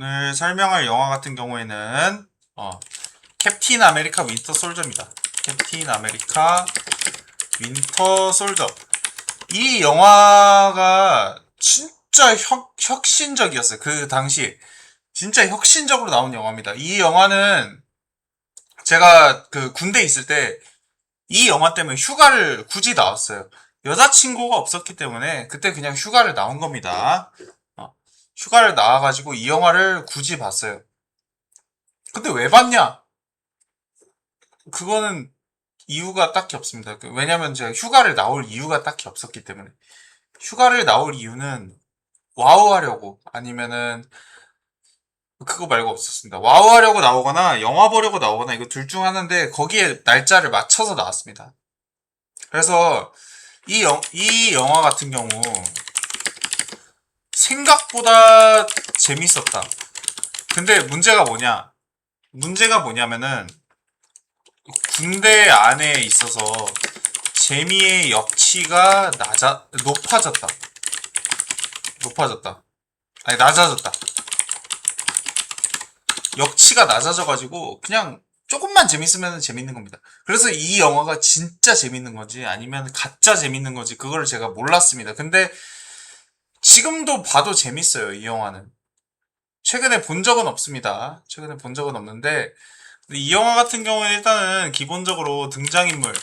오늘 설명할 영화 같은 경우에는 캡틴 아메리카 윈터 솔저입니다. 캡틴 아메리카 윈터 솔저. 이 영화가 진짜 혁신적이었어요. 그 당시 진짜 혁신적으로 나온 영화입니다. 이 영화는 제가 그 군대 있을 때 이 영화 때문에 휴가를 굳이 나왔어요. 여자친구가 없었기 때문에 그때 그냥 휴가를 나온 겁니다. 휴가를 나와가지고 이 영화를 굳이 봤어요. 근데 왜 봤냐? 그거는 이유가 딱히 없습니다. 왜냐면 제가 휴가를 나올 이유가 딱히 없었기 때문에. 휴가를 나올 이유는 와우 하려고 아니면은 그거 말고 없었습니다. 와우 하려고 나오거나 영화 보려고 나오거나 이거 둘 중 하나인데 거기에 날짜를 맞춰서 나왔습니다. 그래서 이 영화 같은 경우 생각보다 재밌었다. 근데 문제가 뭐냐면은 군대 안에 있어서 재미의 역치가 높아졌다. 아니, 낮아졌다. 역치가 낮아져가지고, 그냥 조금만 재밌으면 재밌는 겁니다. 그래서 이 영화가 진짜 재밌는 건지, 아니면 가짜 재밌는 건지, 그거를 제가 몰랐습니다. 근데, 지금도 봐도 재밌어요, 이 영화는. 최근에 본 적은 없습니다. 최근에 본 적은 없는데, 이 영화 같은 경우는 일단은 기본적으로 등장인물,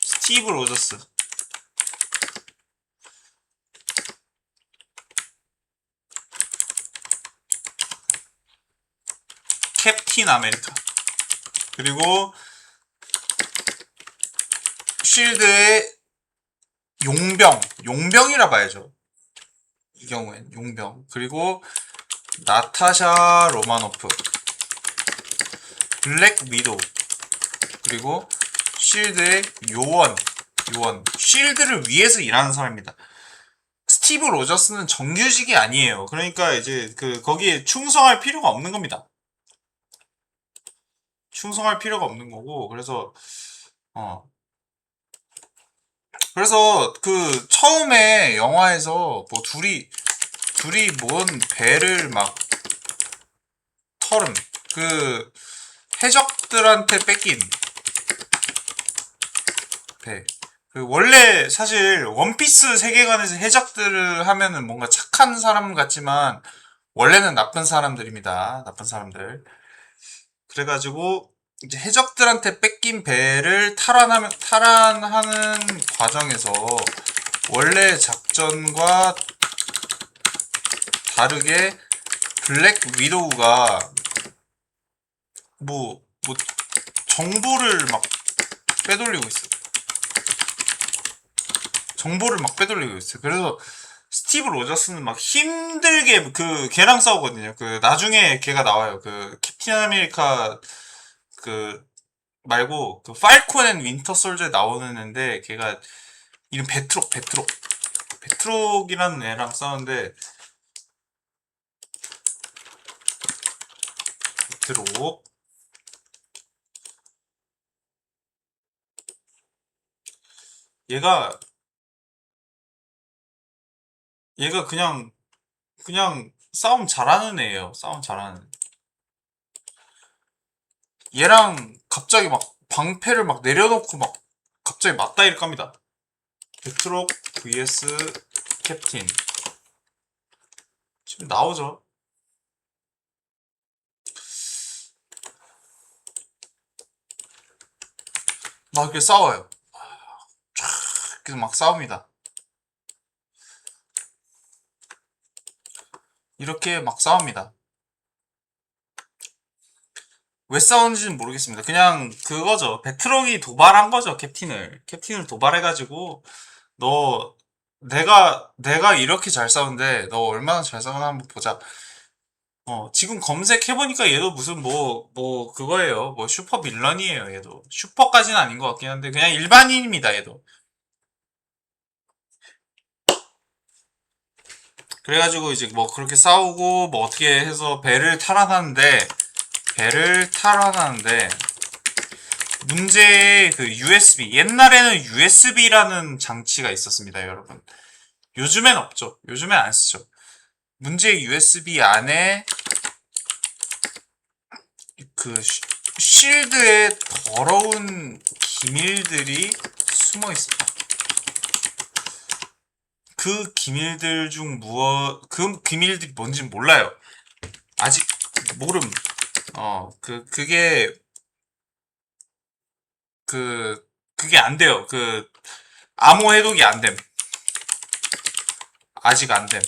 스티브 로저스. 캡틴 아메리카. 그리고 쉴드의 용병이라 봐야죠. 이 경우엔 용병. 그리고 나타샤 로마노프, 블랙 위도우, 그리고 쉴드의 요원. 쉴드를 위해서 일하는 사람입니다. 스티브 로저스는 정규직이 아니에요. 그러니까 이제 거기에 충성할 필요가 없는 겁니다. 충성할 필요가 없는 거고, 그래서 처음에 영화에서 뭐 둘이 뭔 배를 막 털은 해적들한테 뺏긴 배. 원래 사실 원피스 세계관에서 해적들을 하면은 뭔가 착한 사람 같지만 원래는 나쁜 사람들입니다. 나쁜 사람들. 그래가지고 이제 해적들한테 뺏긴 배를 탈환하는 과정에서 원래 작전과 다르게 블랙 위도우가 뭐 정보를 막 빼돌리고 있어요. 그래서 스티브 로저스는 막 힘들게 걔랑 싸우거든요. 나중에 걔가 나와요. 캡틴 아메리카 말고 팔콘 앤 윈터 솔저에 나오는 애인데 걔가 이름 베트록이라는 애랑 싸우는데 베트록 얘가 그냥 싸움 잘하는 애예요. 싸움 잘하는. 얘랑 갑자기 막 방패를 막 내려놓고 막 갑자기 맞다 이럴 겁니다. 베트록 vs 캡틴. 지금 나오죠. 막 이렇게 싸워요. 그래서 막 싸웁니다. 이렇게 막 싸웁니다. 왜 싸우는지는 모르겠습니다. 그냥 그거죠. 베트록이 도발한 거죠, 캡틴을 도발해가지고, 너, 내가 이렇게 잘 싸우는데, 너 얼마나 잘 싸우나 한번 보자. 지금 검색해보니까 얘도 무슨 그거예요. 뭐 슈퍼 빌런이에요, 얘도. 슈퍼까지는 아닌 것 같긴 한데, 그냥 일반인입니다, 얘도. 그래가지고 이제 뭐 그렇게 싸우고, 뭐 어떻게 해서 배를 탈환하는데, 문제의 USB. 옛날에는 USB라는 장치가 있었습니다, 여러분. 요즘엔 없죠. 요즘엔 안 쓰죠. 문제의 USB 안에 그 쉴드에 더러운 기밀들이 숨어 있습니다. 그 기밀들 중 그 기밀들이 뭔지 몰라요. 아직 모름. 그게 안 돼요. 암호 해독이 안 됨. 아직 안 됨.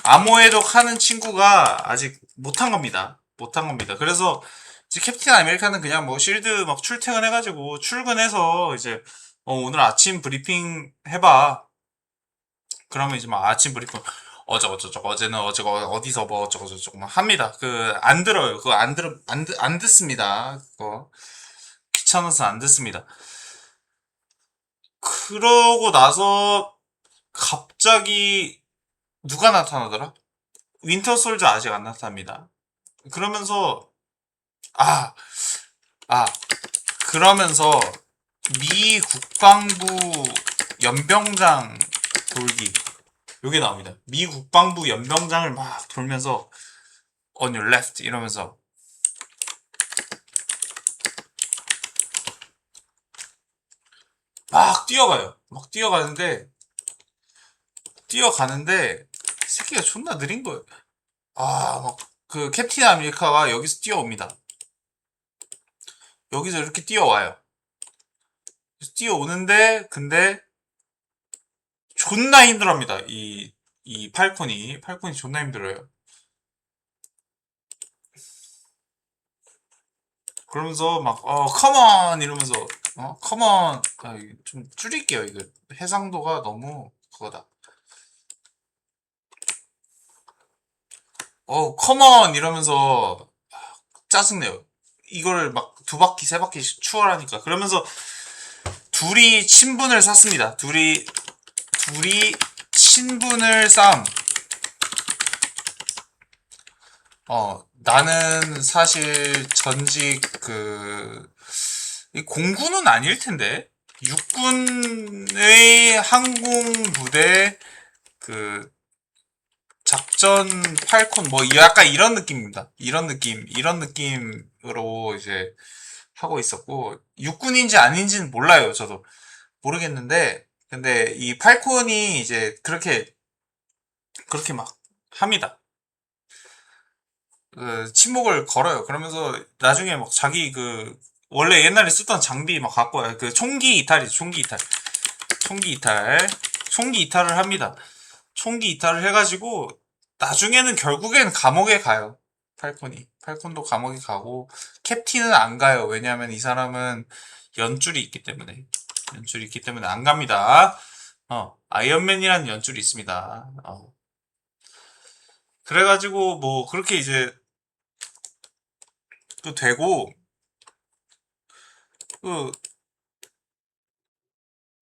암호 해독 하는 친구가 아직 못한 겁니다. 못한 겁니다. 그래서 이제 캡틴 아메리카는 그냥 뭐 실드 막 출퇴근해가지고 출근해서 이제 오늘 아침 브리핑 해봐. 그러면 이제 막 아침 브리핑 어쩌고저쩌고 어제는 어제가 어디서 뭐 어쩌고저쩌고 막 합니다. 안 들어요. 그거 안 듣습니다. 그거 귀찮아서 안 듣습니다. 그러고 나서 갑자기 누가 나타나더라? 윈터 솔저 아직 안 나타납니다. 그러면서 아, 아, 그러면서 미 국방부 연병장 돌기 요게 나옵니다. 미 국방부 연병장을 막 돌면서 on your left 이러면서 막 뛰어가요. 막 뛰어가는데 새끼가 존나 느린 거예요. 막 그 캡틴 아메리카가 여기서 뛰어옵니다. 여기서 이렇게 뛰어와요. 뛰어오는데 근데 존나 힘들어합니다. 이 팔콘이 존나 힘들어요. 그러면서 막 컴온 이러면서 컴온 좀 줄일게요. 이거 해상도가 너무 그거다. 컴온 이러면서 짜증내요. 이걸 막 두 바퀴 세 바퀴씩 추월하니까. 그러면서 둘이 친분을 샀습니다. 둘이 친분을 쌓음. 나는 사실 전직 공군은 아닐 텐데 육군의 항공부대 작전 팔콘 뭐 약간 이런 느낌입니다. 이런 느낌으로 이제 하고 있었고 육군인지 아닌지는 몰라요. 저도 모르겠는데 근데 이 팔콘이 이제 그렇게 막 합니다. 침묵을 걸어요. 그러면서 나중에 막 자기 원래 옛날에 쓰던 장비 막 갖고 와요. 총기 이탈이죠. 총기 이탈을 합니다. 총기 이탈을 해가지고 나중에는 결국엔 감옥에 가요. 팔콘도 감옥에 가고 캡틴은 안 가요. 왜냐하면 이 사람은 연줄이 있기 때문에 안 갑니다. 아이언맨이라는 연줄이 있습니다. 그래가지고 뭐 그렇게 이제 또 되고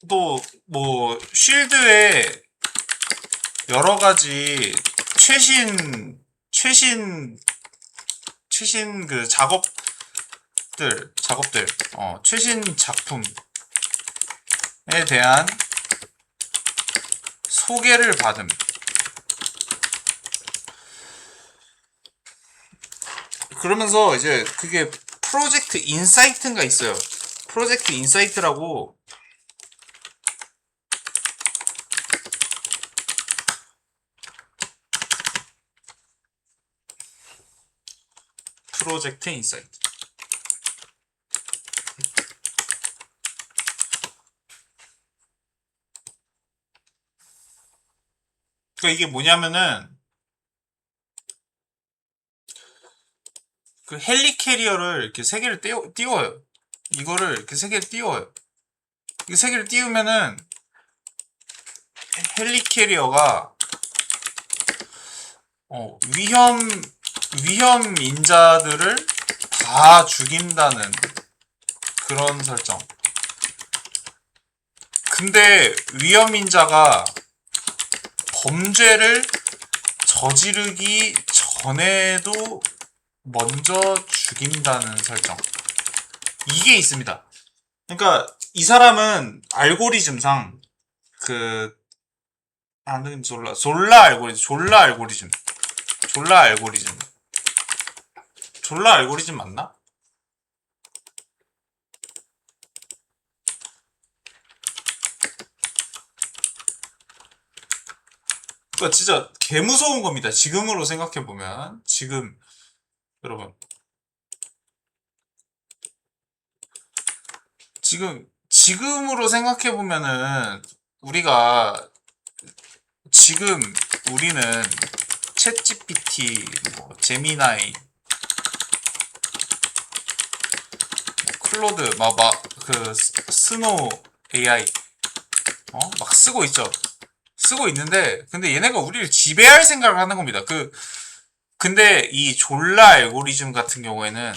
또 뭐 쉴드에 여러 가지 최신 작업들 최신 작품에 대한 소개를 받음. 그러면서 이제 그게 프로젝트 인사이트인가 있어요. 프로젝트 인사이트라고 프로젝트 인사이트. 그러니까 이게 뭐냐면은 헬리캐리어를 이렇게 세 개를 띄워요. 이거를 이렇게 세 개를 띄워요. 이 세 개를 띄우면은 헬리캐리어가 위험 인자들을 다 죽인다는 그런 설정. 근데 위험 인자가 범죄를 저지르기 전에도 먼저 죽인다는 설정. 이게 있습니다. 그러니까 이 사람은 알고리즘상 졸라 알고리즘 졸라 알고리즘. 졸라 알고리즘 맞나? 그니까 진짜 개 무서운 겁니다. 지금으로 생각해보면. 지금, 여러분. 지금으로 생각해보면은, 우리가, 지금, 우리는, 챗 GPT, 뭐, 제미나이, 클로드, 스노우 AI, 막 쓰고 있죠. 쓰고 있는데, 근데 얘네가 우리를 지배할 생각을 하는 겁니다. 근데 이 졸라 알고리즘 같은 경우에는,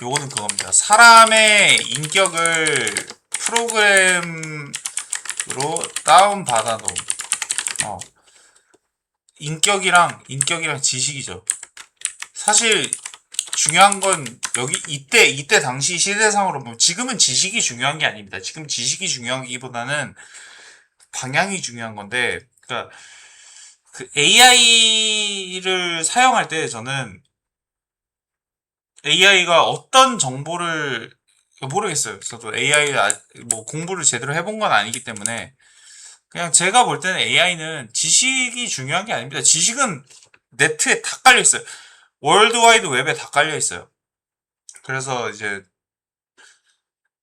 요거는 그겁니다. 사람의 인격을 프로그램으로 다운받아 놓은, 어, 인격이랑 지식이죠. 사실, 중요한 건, 이때 당시 시대상으로 보면, 지금은 지식이 중요한 게 아닙니다. 지금 지식이 중요하기보다는 방향이 중요한 건데, 그러니까, 그 AI를 사용할 때 저는 AI가 어떤 정보를 모르겠어요. 저도 AI 뭐 공부를 제대로 해본 건 아니기 때문에 그냥 제가 볼 때는 AI는 지식이 중요한 게 아닙니다. 지식은 네트에 다 깔려 있어요. 월드와이드 웹에 다 깔려 있어요. 그래서 이제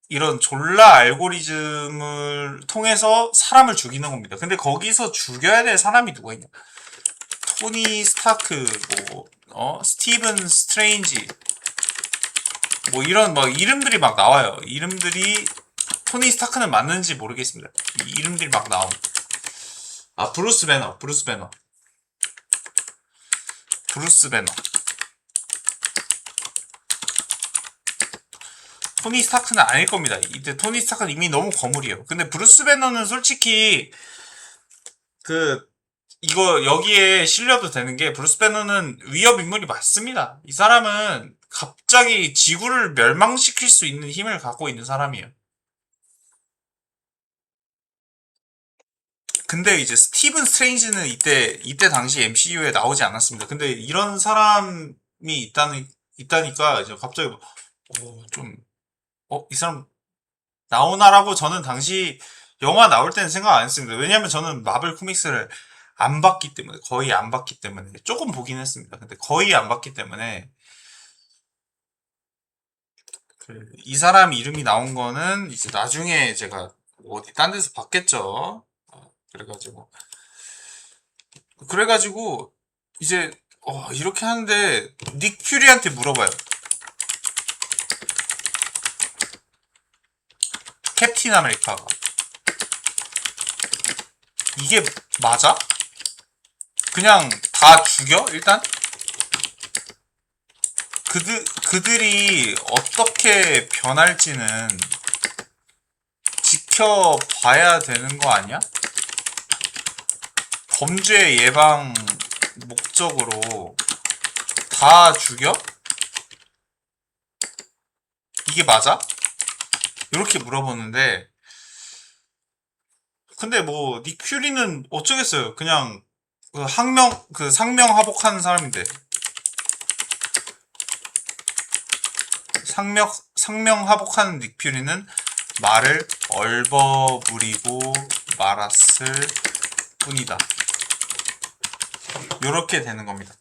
이런 졸라 알고리즘을 통해서 사람을 죽이는 겁니다. 근데 거기서 죽여야 될 사람이 누가 있냐? 토니 스타크, 스티븐 스트레인지, 뭐 이런 이름들이 막 나와요. 이름들이 토니 스타크는 맞는지 모르겠습니다. 이름들이 막 나옴. 브루스 배너. 토니 스타크는 아닐 겁니다. 이때 토니 스타크는 이미 너무 거물이에요. 근데 브루스 배너는 솔직히 이거 여기에 실려도 되는 게 브루스 배너는 위협 인물이 맞습니다. 이 사람은 갑자기 지구를 멸망시킬 수 있는 힘을 갖고 있는 사람이에요. 근데 이제 스티븐 스트레인지는 이때 당시 MCU에 나오지 않았습니다. 근데 이런 사람이 있다니까 이제 갑자기 이 사람 나오나라고 저는 당시 영화 나올 때는 생각 안 했습니다. 왜냐면 저는 마블 코믹스를 안 봤기 때문에, 거의 안 봤기 때문에, 조금 보긴 했습니다. 근데 거의 안 봤기 때문에, 이 사람 이름이 나온 거는 이제 나중에 제가 어디 딴 데서 봤겠죠. 그래가지고, 이제, 이렇게 하는데, 닉 퓨리한테 물어봐요. 캡틴 아메리카가. 이게 맞아? 그냥 다 죽여? 일단? 그들이 어떻게 변할지는 지켜봐야 되는 거 아니야? 범죄 예방 목적으로 다 죽여? 이게 맞아? 이렇게 물어보는데, 근데 닉 퓨리는 어쩌겠어요. 그냥, 상명하복하는 사람인데. 상명하복하는 닉 퓨리는 말을 얼버무리고 말았을 뿐이다. 요렇게 되는 겁니다.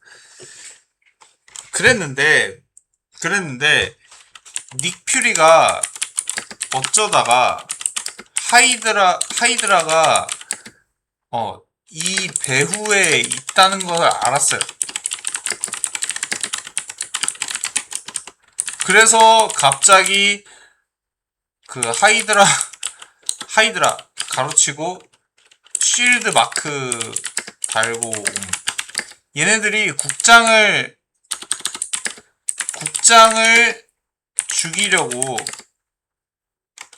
그랬는데, 닉 퓨리가 어쩌다가 하이드라가 이 배후에 있다는 걸 알았어요. 그래서 갑자기 하이드라 가로치고 쉴드 마크 달고 얘네들이 국장을 죽이려고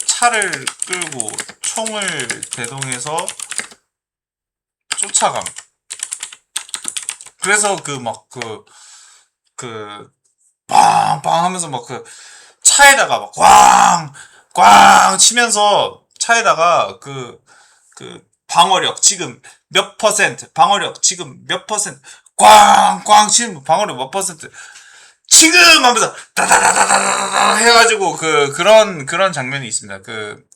차를 끌고 총을 대동해서 쫓아감. 그래서 빵빵 하면서 차에다가 꽝꽝 치면서 차에다가 방어력 지금 몇 퍼센트, 방어력 지금 몇 퍼센트 꽝꽝 치는 방어력 몇 퍼센트 지금 하면서 다다다다다다 해가지고 그런 장면이 있습니다. 그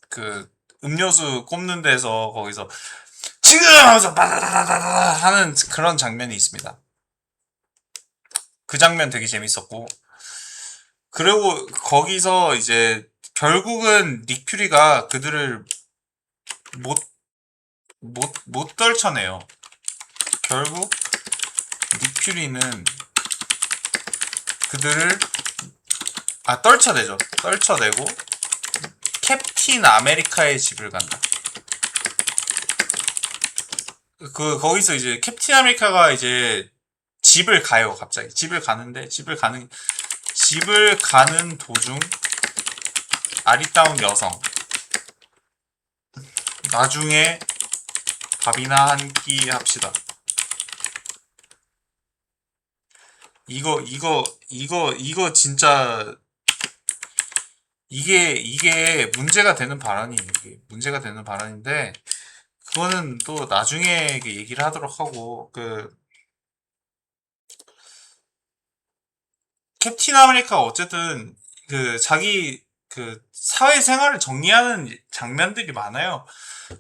음료수 꼽는 데서 거기서 지금 하면서 다다다다다 하는 그런 장면이 있습니다. 그 장면 되게 재밌었고, 그리고 거기서 이제 결국은 닉 퓨리가 그들을 못 못 떨쳐내요. 결국 닉 퓨리는 그들을 떨쳐내죠. 떨쳐내고 캡틴 아메리카의 집을 간다. 거기서 이제 캡틴 아메리카가 이제 집을 가요. 갑자기 집을 가는데 집을 가는 도중 아리따운 여성, 나중에 밥이나 한 끼 합시다. 이거 진짜 이게 문제가 되는 발언이에요. 이게 문제가 되는 발언인데, 그거는 또 나중에 얘기를 하도록 하고, 캡틴 아메리카가 어쨌든 자기 사회생활을 정리하는 장면들이 많아요.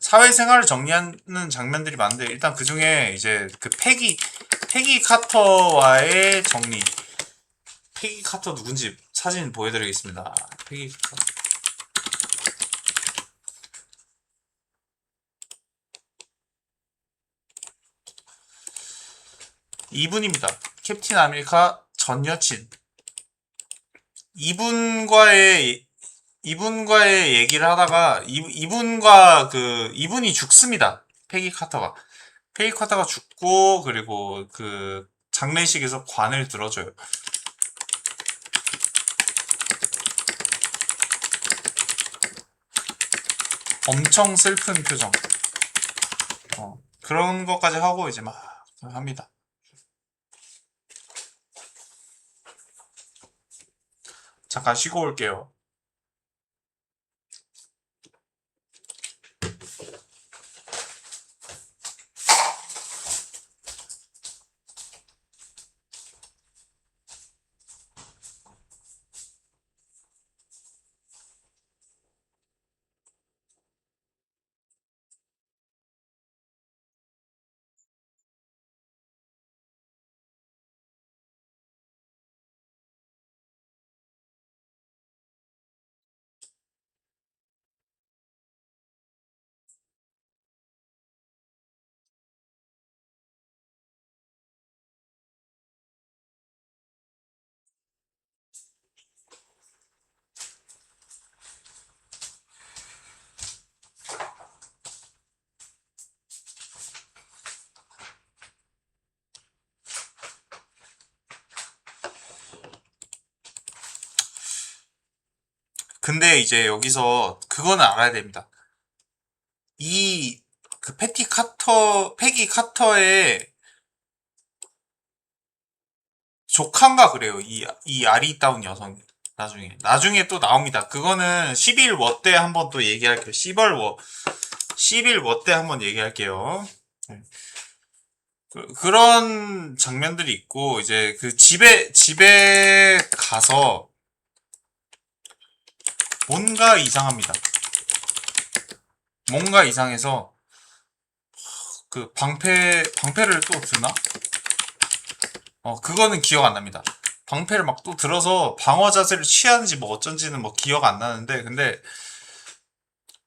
사회생활을 정리하는 장면들이 많은데, 일단 그 중에 이제 패기 카터와의 정리. 패기 카터 누군지 사진 보여드리겠습니다. 패기 카터. 이분입니다. 캡틴 아메리카 전 여친. 이분과의 얘기를 하다가 이분이 죽습니다. 패기 카터가. 패기 카터가 죽고, 그리고 장례식에서 관을 들어줘요. 엄청 슬픈 표정. 그런 것까지 하고 이제 막 합니다. 잠깐 쉬고 올게요. 근데 이제 여기서 그거는 알아야 됩니다. 패기 카터의 조카인가 그래요. 이 아리따운 여성. 나중에 또 나옵니다. 그거는 11워 때 한번 또 얘기할게요. 11워 때 한번 얘기할게요. 네. 그런 장면들이 있고, 이제 집에 가서 뭔가 이상합니다. 뭔가 이상해서 방패를 또 드나? 그거는 기억 안 납니다. 방패를 막 또 들어서 방어 자세를 취하는지 뭐 어쩐지는 뭐 기억 안 나는데, 근데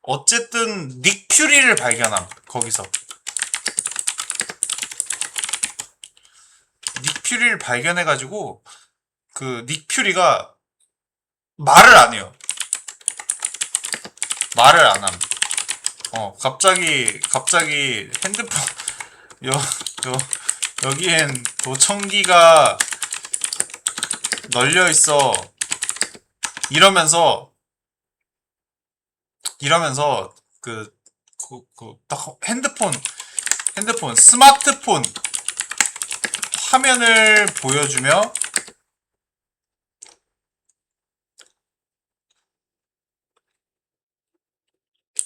어쨌든 닉 퓨리를 발견함. 거기서 닉 퓨리를 발견해가지고 닉 퓨리가 말을 안 해요. 말을 안 함. 갑자기 핸드폰 여, 여, 여기엔 도청기가 널려 있어. 이러면서 딱 스마트폰 화면을 보여주며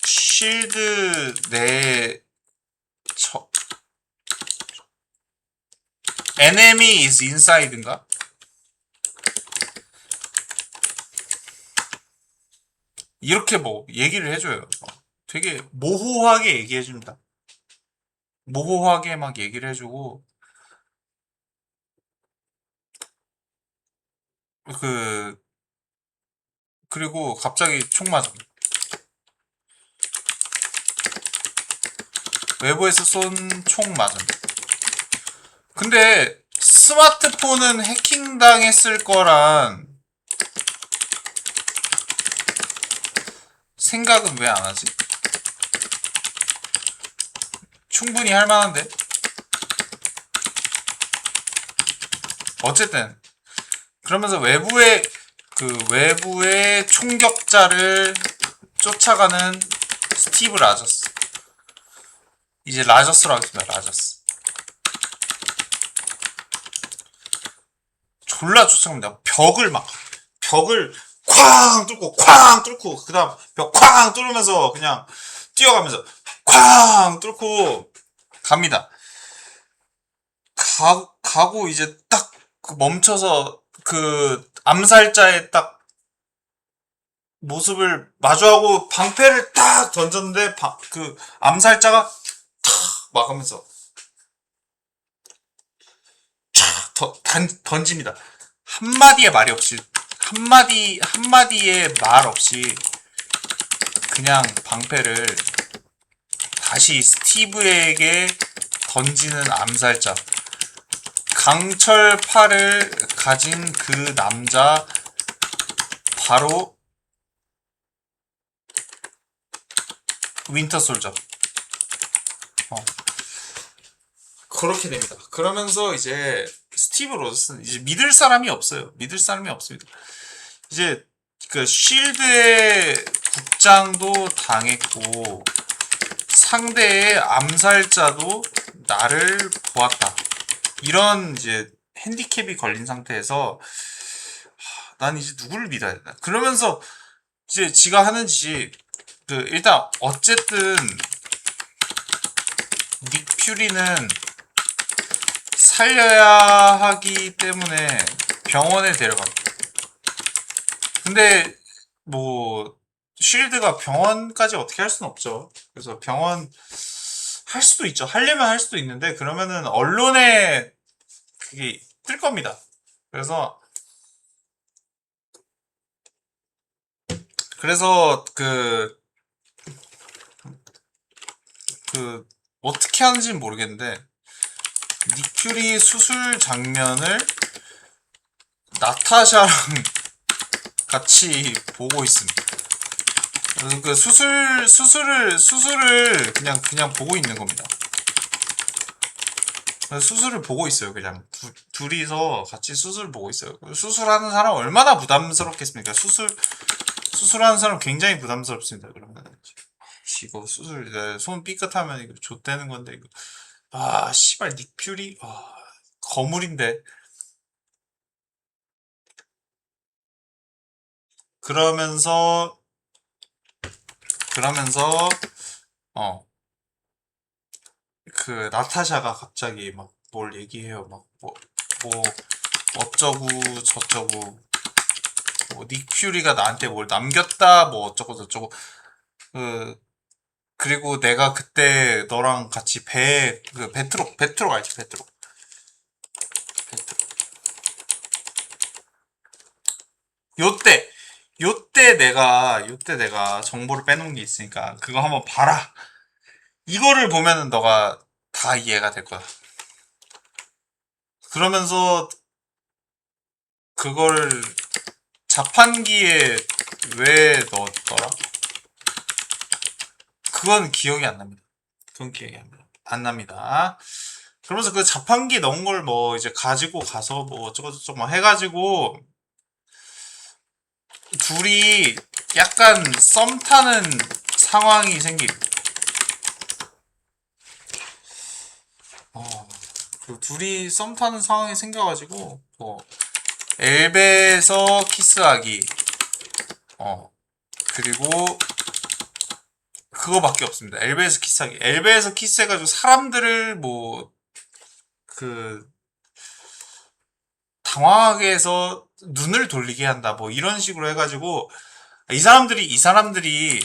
쉴드 내 enemy is inside인가? 이렇게 뭐 얘기를 해줘요. 되게 모호하게 얘기해줍니다. 모호하게 막 얘기를 해주고 그리고 갑자기 총 맞아. 외부에서 쏜 총 맞음. 근데 스마트폰은 해킹당했을 거란 생각은 왜 안 하지? 충분히 할 만한데? 어쨌든 그러면서 외부의 총격자를 쫓아가는 스티브 라저스. 이제 라저스로 하겠습니다. 라저스. 졸라 쫓아갑니다. 벽을 쾅 뚫고 그 다음 벽 쾅 뚫으면서 그냥 뛰어가면서 쾅 뚫고 갑니다. 가고 이제 딱 멈춰서 그 암살자의 딱 모습을 마주하고 방패를 딱 던졌는데 그 암살자가 탁 막으면서 촥 던집니다. 한마디의 말 없이 그냥 방패를 다시 스티브에게 던지는 암살자. 강철팔을 가진 그 남자 바로 윈터 솔저. 그렇게 됩니다. 그러면서 이제 스티브 로저스는 이제 믿을 사람이 없어요. 믿을 사람이 없습니다. 이제 그 쉴드의 국장도 당했고 상대의 암살자도 나를 보았다. 이런 이제 핸디캡이 걸린 상태에서 난 이제 누구를 믿어야 되나? 그러면서 이제 지가 하는 짓이 일단 어쨌든 닉 퓨리는 살려야 하기 때문에 병원에 데려갑니다. 근데 뭐 쉴드가 병원까지 어떻게 할 수는 없죠. 그래서 병원 할 수도 있죠. 하려면 할 수도 있는데 그러면은 언론에 그게 뜰 겁니다. 그래서 어떻게 하는지는 모르겠는데 닉 퓨리 수술 장면을 나타샤랑 같이 보고 있습니다. 그 수술을 그냥 보고 있는 겁니다. 수술을 보고 있어요. 그냥 둘이서 같이 수술 보고 있어요. 수술하는 사람 얼마나 부담스럽겠습니까? 수술하는 사람 굉장히 부담스럽습니다. 그러면 이거 손 삐끗하면 이거 좆되는 건데 이거 씨발 닉 퓨리 거물인데. 그러면서 그 나타샤가 갑자기 막 뭘 얘기해요. 막 뭐 어쩌고 저쩌고 닉 퓨리가 나한테 뭘 남겼다 뭐 어쩌고 저쩌고 그리고 내가 그때 너랑 같이 베트록 알지? 베트록 요때 내가 정보를 빼놓은 게 있으니까 그거 한번 봐라. 이거를 보면은 너가 다 이해가 될 거야. 그러면서 그걸 자판기에 왜 넣었더라? 그건 기억이 안 납니다. 안 납니다. 그러면서 그 자판기 넣은 걸 뭐 이제 가지고 가서 뭐 어쩌고저쩌고 막 해가지고 둘이 약간 썸 타는 상황이 생김. 둘이 썸 타는 상황이 생겨가지고 뭐 엘베에서 키스하기 그리고 그거밖에 없습니다. 엘베에서 키스해가지고 사람들을 뭐 당황하게 해서 눈을 돌리게 한다. 뭐 이런 식으로 해가지고 이 사람들이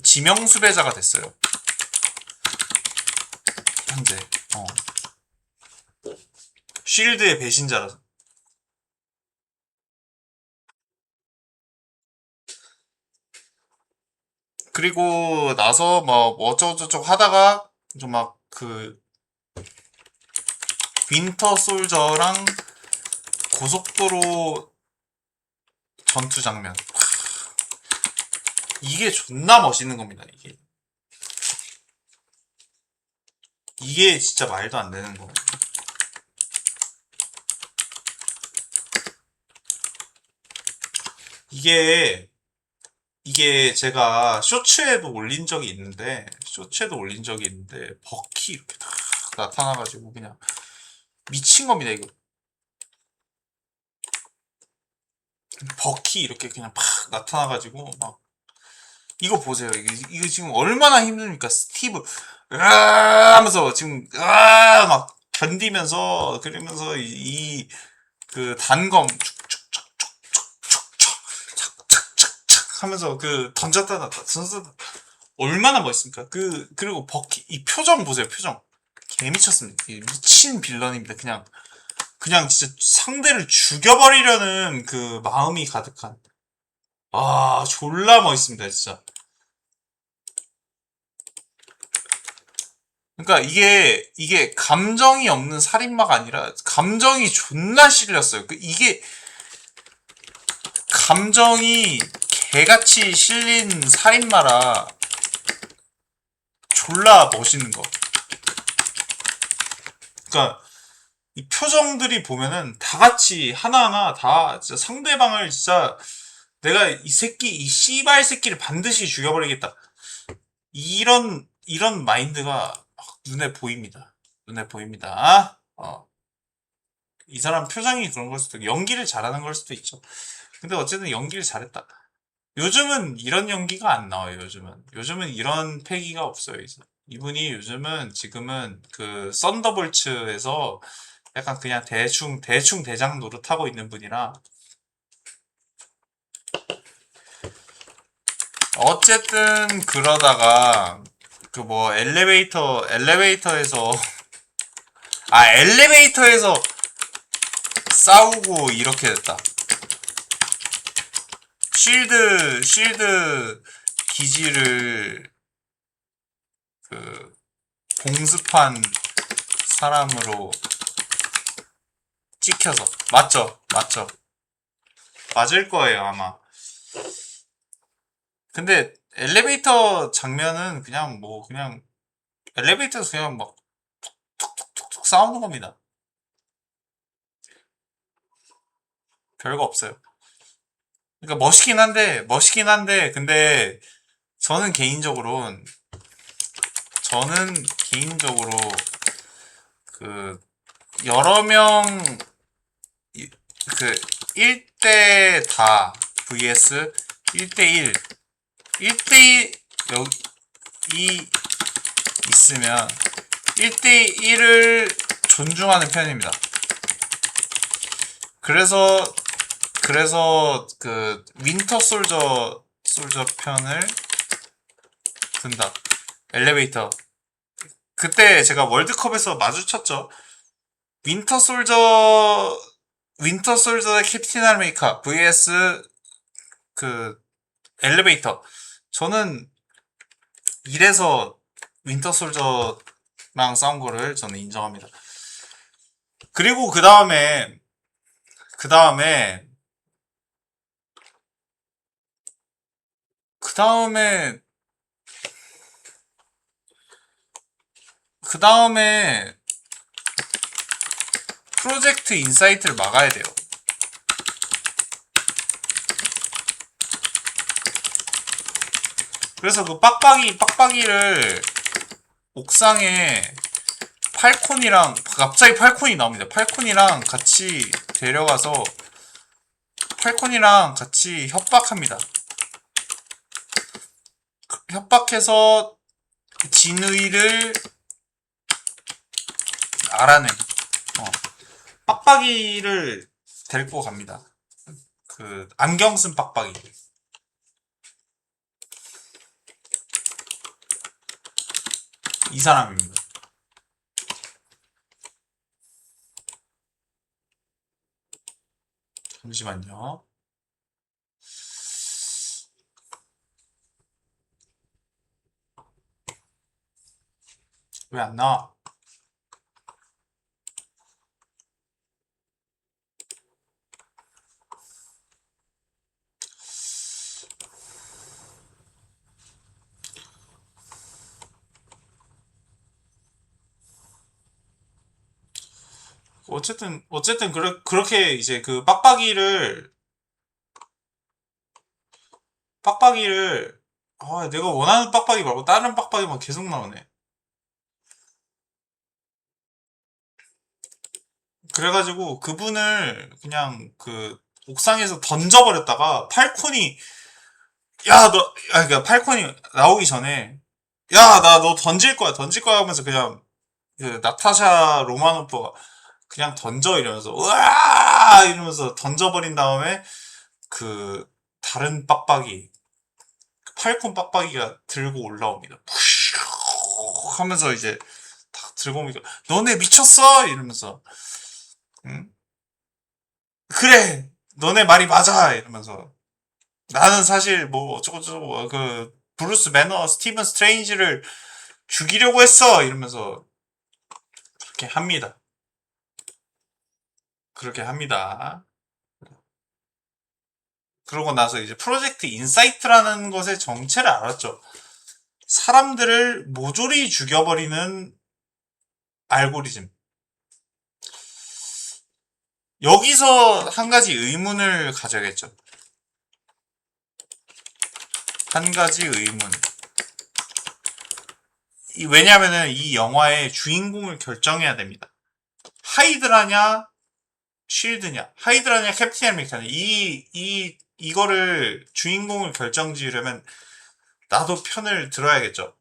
지명수배자가 됐어요. 현재. 쉴드의 배신자라서. 그리고 나서 뭐 어쩌고저쩌고 하다가 좀 막 그 윈터 솔저랑 고속도로 전투 장면. 이게 존나 멋있는 겁니다. 이게 진짜 말도 안 되는 거. 이게 제가 쇼츠에도 올린 적이 있는데 버키 이렇게 딱 나타나가지고 그냥 미친 겁니다. 이거 버키 이렇게 그냥 팍 나타나가지고 막 이거 보세요. 이거 지금 얼마나 힘듭니까? 스티브 하면서 지금 막 견디면서 그러면서 그 단검 착착착착착 하면서 그 던졌다 놨다 얼마나 멋있습니까? 그리고 버키 이 표정 보세요. 표정 개 미쳤습니다. 미친 빌런입니다. 그냥 진짜 상대를 죽여버리려는 그 마음이 가득한. 졸라 멋있습니다, 진짜. 그러니까 이게 감정이 없는 살인마가 아니라 감정이 존나 실렸어요. 이게 감정이 개같이 실린 살인마라 졸라 멋있는 거. 그러니까 이 표정들이 보면은 다 같이 하나하나 다 진짜 상대방을 진짜 내가 이 씨발 새끼를 반드시 죽여버리겠다. 이런 마인드가 눈에 보입니다. 눈에 보입니다. 이 사람 표정이 그런 걸 수도 있고 연기를 잘하는 걸 수도 있죠. 근데 어쨌든 연기를 잘했다. 요즘은 이런 연기가 안 나와요. 요즘은 이런 패기가 없어요. 이분이 요즘은 지금은 그 썬더볼츠에서 약간 그냥 대충 대장 노릇하고 있는 분이라. 어쨌든 그러다가 그 뭐 엘리베이터에서 엘리베이터에서 싸우고 이렇게 됐다. 쉴드 기지를 그 공습한 사람으로 찍혀서. 맞죠? 맞을 거예요 아마. 근데 엘리베이터 장면은 그냥 엘리베이터에서 그냥 막 툭툭툭툭 싸우는 겁니다. 별거 없어요. 그러니까 멋있긴 한데 근데 저는 개인적으로 그 여러 명 그 1대 다 vs 1대1 여기 있으면 1대1을 존중하는 편입니다. 그래서 그 윈터 솔저 편을 든다. 엘리베이터. 그때 제가 월드컵에서 마주쳤죠. 윈터 솔저 캡틴 아메리카 vs 그 엘리베이터. 저는 이래서 윈터 솔저랑 싸운 거를 저는 인정합니다. 그리고 그 다음에 프로젝트 인사이트를 막아야 돼요. 그래서 그 빡빡이를 옥상에 갑자기 팔콘이 나옵니다. 팔콘이랑 같이 데려가서 팔콘이랑 같이 협박합니다. 협박해서 진의를 알아낸 빡빡이를 데리고 갑니다. 그 안경 쓴 빡빡이. 이 사람입니다. 잠시만요. 왜 안 나와? 어쨌든 그렇게 이제 그 빡빡이를 내가 원하는 빡빡이 말고 다른 빡빡이만 계속 나오네. 그래가지고 그분을 그냥 그 옥상에서 던져버렸다가 팔콘이 그러니까 팔콘이 나오기 전에 나 너 던질 거야 하면서 그냥 그 나타샤 로마노프가 그냥 던져 이러면서 으아 이러면서 던져버린 다음에 그 다른 빡빡이 팔콘 빡빡이가 들고 올라옵니다. 푸슉 하면서 이제 딱 들고 오니까 너네 미쳤어 이러면서 응? 그래 너네 말이 맞아 이러면서 나는 사실 뭐 어쩌고저쩌고 그 브루스 매너 스티븐 스트레인지를 죽이려고 했어 이러면서 그렇게 합니다. 그렇게 합니다. 그러고 나서 이제 프로젝트 인사이트라는 것의 정체를 알았죠. 사람들을 모조리 죽여버리는 알고리즘. 여기서 한 가지 의문을 가져야겠죠. 한 가지 의문. 왜냐면은 이 영화의 주인공을 결정해야 됩니다. 하이드라냐, 쉴드냐, 하이드라냐, 캡틴 아메리카냐. 이거를 주인공을 결정 지으려면 나도 편을 들어야겠죠.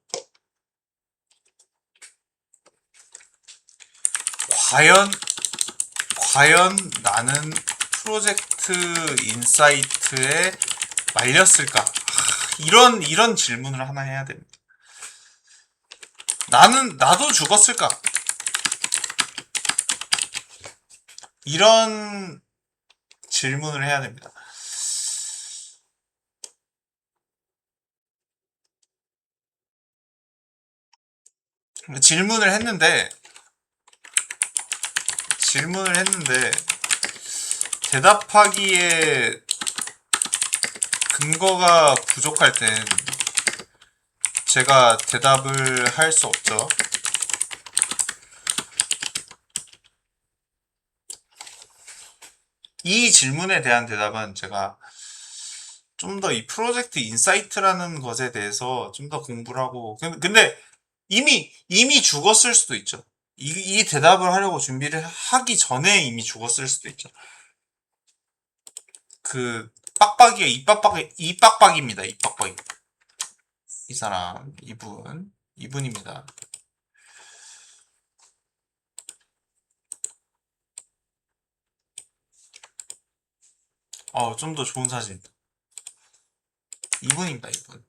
과연 나는 프로젝트 인사이트에 말렸을까? 이런 질문을 하나 해야 됩니다. 나도 죽었을까? 이런 질문을 해야 됩니다. 질문을 했는데 대답하기에 근거가 부족할 땐 제가 대답을 할 수 없죠. 이 질문에 대한 대답은 제가 좀 더 이 프로젝트 인사이트라는 것에 대해서 좀 더 공부를 하고 근데 이미 죽었을 수도 있죠. 이 대답을 하려고 준비를 하기 전에 이미 죽었을 수도 있죠. 그 빡빡이가 이빡빡입니다. 이빡빡이. 이 사람 이분입니다. 좀 더 좋은 사진. 이분입니다. 이분.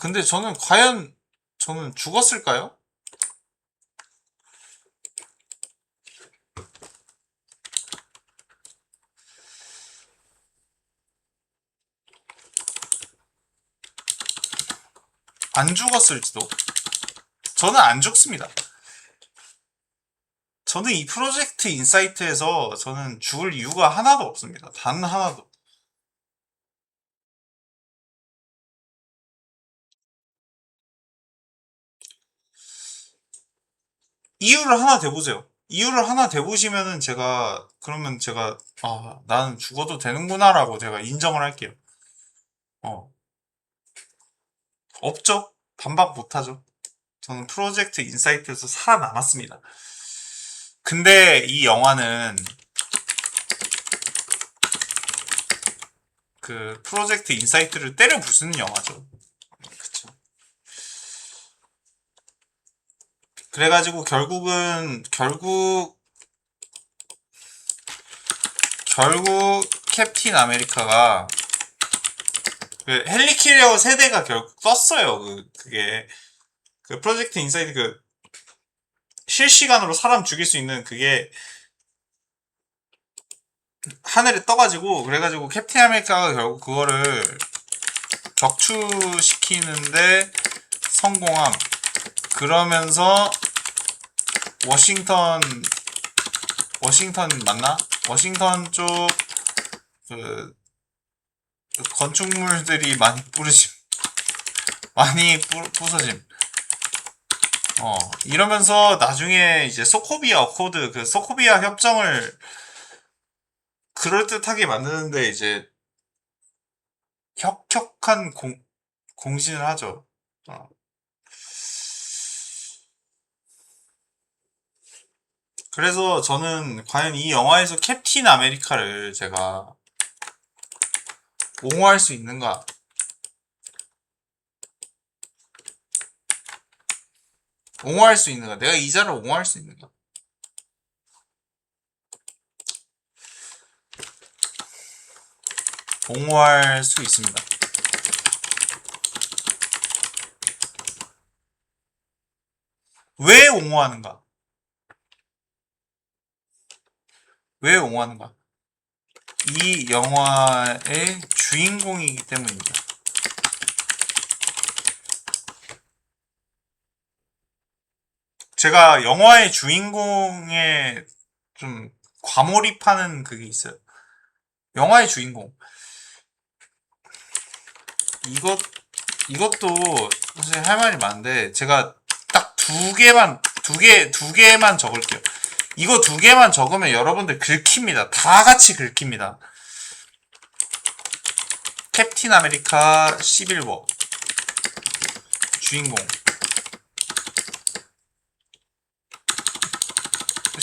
근데 과연 저는 죽었을까요? 안 죽었을지도. 저는 안 죽습니다. 저는 이 프로젝트 인사이트에서 저는 죽을 이유가 하나도 없습니다. 단 하나도. 이유를 하나 대보세요. 이유를 하나 대보시면은 그러면 제가 나는 죽어도 되는구나라고 제가 인정을 할게요. 어, 없죠? 반박 못하죠. 저는 프로젝트 인사이트에서 살아남았습니다. 근데 이 영화는 그 프로젝트 인사이트를 때려 부수는 영화죠. 그쵸. 그래가지고 결국 캡틴 아메리카가 그 헬리키리어 세대가 결국 떴어요. 그게 그 프로젝트 인사이드 그 실시간으로 사람 죽일 수 있는 그게 하늘에 떠가지고, 그래가지고 캡틴 아메리카가 결국 그거를 격추시키는데 성공함. 그러면서 워싱턴 맞나? 워싱턴 쪽 그 건축물들이 많이 부서짐. 이러면서 나중에 이제 소코비아 어코드, 그 소코비아 협정을 그럴듯하게 만드는데 이제 혁혁한 공신을 하죠. 어. 그래서 저는 과연 이 영화에서 캡틴 아메리카를 제가 옹호할 수 있는가? 옹호할 수 있는가? 내가 이자를 옹호할 수 있는가? 옹호할 수 있습니다. 왜 옹호하는가? 왜 옹호하는가? 이 영화의 주인공이기 때문입니다. 제가 영화의 주인공에 좀 과몰입하는 그게 있어요. 영화의 주인공. 이것도 사실 할 말이 많은데, 제가 딱 두 개만 적을게요. 이거 두 개만 적으면 여러분들 긁힙니다. 다 같이 긁힙니다. 캡틴 아메리카 11워 주인공.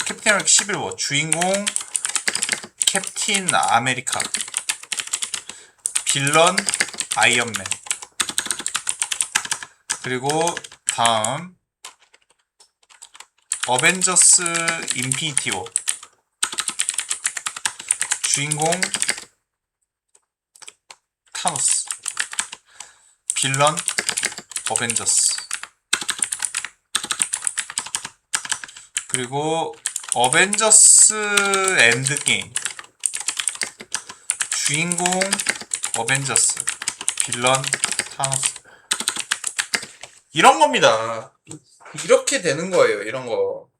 캡틴 아메리카 11워 주인공 캡틴 아메리카. 빌런 아이언맨. 그리고 다음 어벤져스 인피니티 워 주인공 타노스. 빌런 어벤져스. 그리고 어벤져스 엔드게임 주인공 어벤져스. 빌런 타노스. 이런 겁니다. 이렇게 되는 거예요, 이런 거.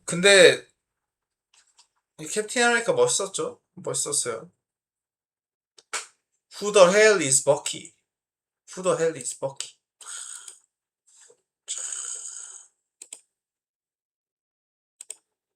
근데 캡틴 아메리카 멋있었죠? 멋있었어요. Who the hell is Bucky? Who the hell is Bucky?